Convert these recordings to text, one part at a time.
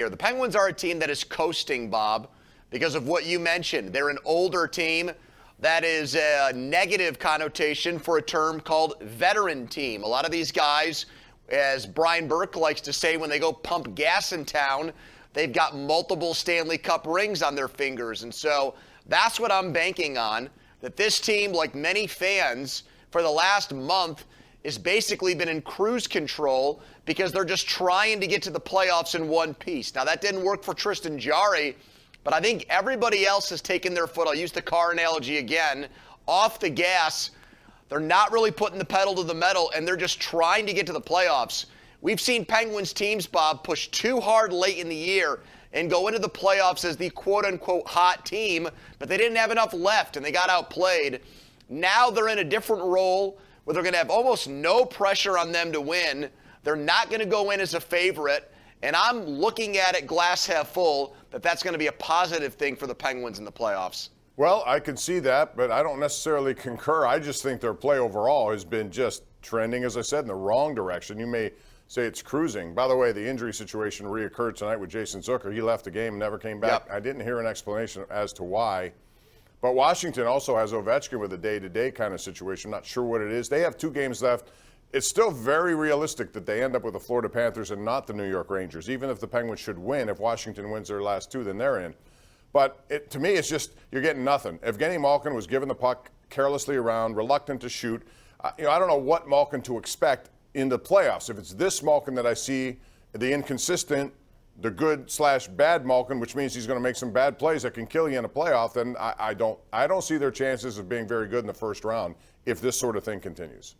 here. The Penguins are a team that is coasting, Bob, because of what you mentioned. They're an older team. That is a negative connotation for a term called veteran team. A lot of these guys, as Brian Burke likes to say, when they go pump gas in town, they've got multiple Stanley Cup rings on their fingers. And so that's what I'm banking on, that this team, like many fans, for the last month, has basically been in cruise control because they're just trying to get to the playoffs in one piece. Now, that didn't work for Tristan Jarry, but I think everybody else has taken their foot, I'll use the car analogy again, off the gas. They're not really putting the pedal to the metal, and they're just trying to get to the playoffs. We've seen Penguins teams, Bob, push too hard late in the year and go into the playoffs as the quote-unquote hot team, but they didn't have enough left, and they got outplayed. Now they're in a different role where they're going to have almost no pressure on them to win. They're not going to go in as a favorite, and I'm looking at it glass half full that that's going to be a positive thing for the Penguins in the playoffs. Well, I can see that, but I don't necessarily concur. I just think their play overall has been just trending, as I said, in the wrong direction. You may say it's cruising. By the way, the injury situation reoccurred tonight with Jason Zucker. He left the game and never came back. Yep. I didn't hear an explanation as to why. But Washington also has Ovechkin with a day-to-day kind of situation. I'm not sure what it is. They have 2 games left. It's still very realistic that they end up with the Florida Panthers and not the New York Rangers. Even if the Penguins should win, if Washington wins their last 2, then they're in. But to me, it's just you're getting nothing. Evgeny Malkin was giving the puck carelessly around, reluctant to shoot. I don't know what Malkin to expect in the playoffs. If it's this Malkin that I see, the inconsistent, the good/bad Malkin, which means he's going to make some bad plays that can kill you in a playoff, then I don't see their chances of being very good in the first round if this sort of thing continues.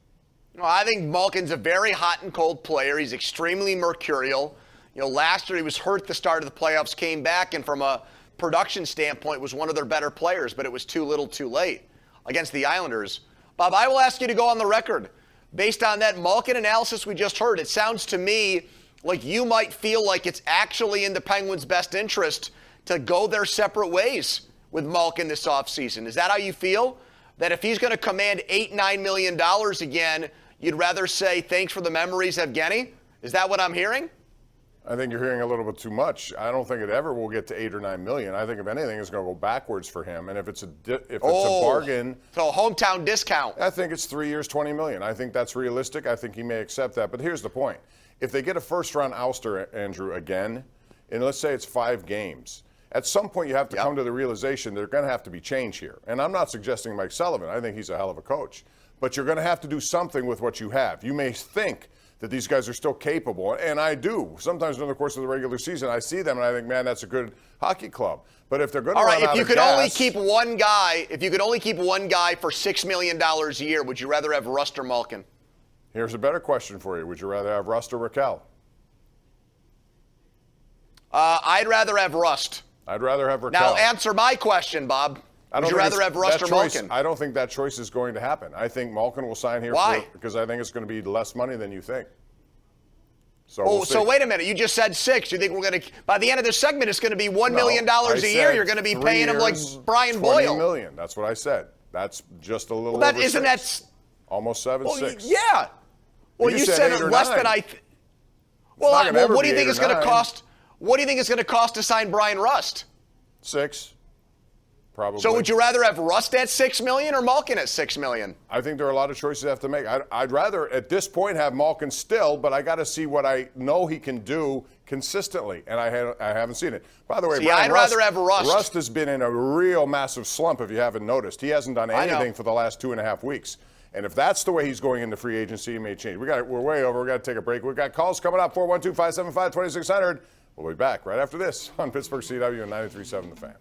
Well, I think Malkin's a very hot and cold player. He's extremely mercurial. Last year he was hurt at the start of the playoffs, came back, and from a production standpoint was one of their better players, but it was too little too late against the Islanders. Bob, I will ask you to go on the record. Based on that Malkin analysis we just heard, it sounds to me like you might feel like it's actually in the Penguins' best interest to go their separate ways with Malkin this offseason. Is that how you feel? That if he's going to command $8-9 million again, you'd rather say thanks for the memories, Evgeny? Is that what I'm hearing? I think you're hearing a little bit too much. I don't think it ever will get to $8 or $9 million. I think if anything, it's going to go backwards for him. And if it's a bargain, so a hometown discount. I think it's 3 years, $20 million. I think that's realistic. I think he may accept that. But here's the point: if they get a first-round ouster, Andrew, again, and let's say it's 5 games, at some point you have to come to the realization there's going to have to be change here. And I'm not suggesting Mike Sullivan. I think he's a hell of a coach. But you're going to have to do something with what you have. You may think that these guys are still capable, and I do. Sometimes during the course of the regular season, I see them and I think, man, that's a good hockey club. But if they're going to run out of gas, if you could only keep one guy for $6 million a year, would you rather have Rust or Malkin? Here's a better question for you: would you rather have Rust or Raquel? I'd rather have Rust. I'd rather have Raquel. Now answer my question, Bob. Would you rather have Rust or Malkin? I don't think that choice is going to happen. I think Malkin will sign here. Why? Because I think it's going to be less money than you think. So so wait a minute. You just said 6. You think we're going to, by the end of this segment, it's going to be $1 million a year. You're going to be paying him like Brian Boyle. $20 million. That's what I said. That's just a little well, that over isn't 6. that Almost 7, well, 6. Yeah. Well, you said it less 9. Than I. Well, what do you think it's going to cost? What do you think it's going to cost to sign Brian Rust? 6. Probably. So would you rather have Rust at $6 million or Malkin at $6 million? I think there are a lot of choices I have to make. I'd rather, at this point, have Malkin still, but I got to see what I know he can do consistently, and I haven't seen it. By the way, I'd rather have Rust. Rust has been in a real massive slump, if you haven't noticed. He hasn't done anything for the last 2.5 weeks. And if that's the way he's going into free agency, it may change. We're way over. We've got to take a break. We've got calls coming up, 412-575-2600. We'll be back right after this on Pittsburgh CW and 93.7 The Fan.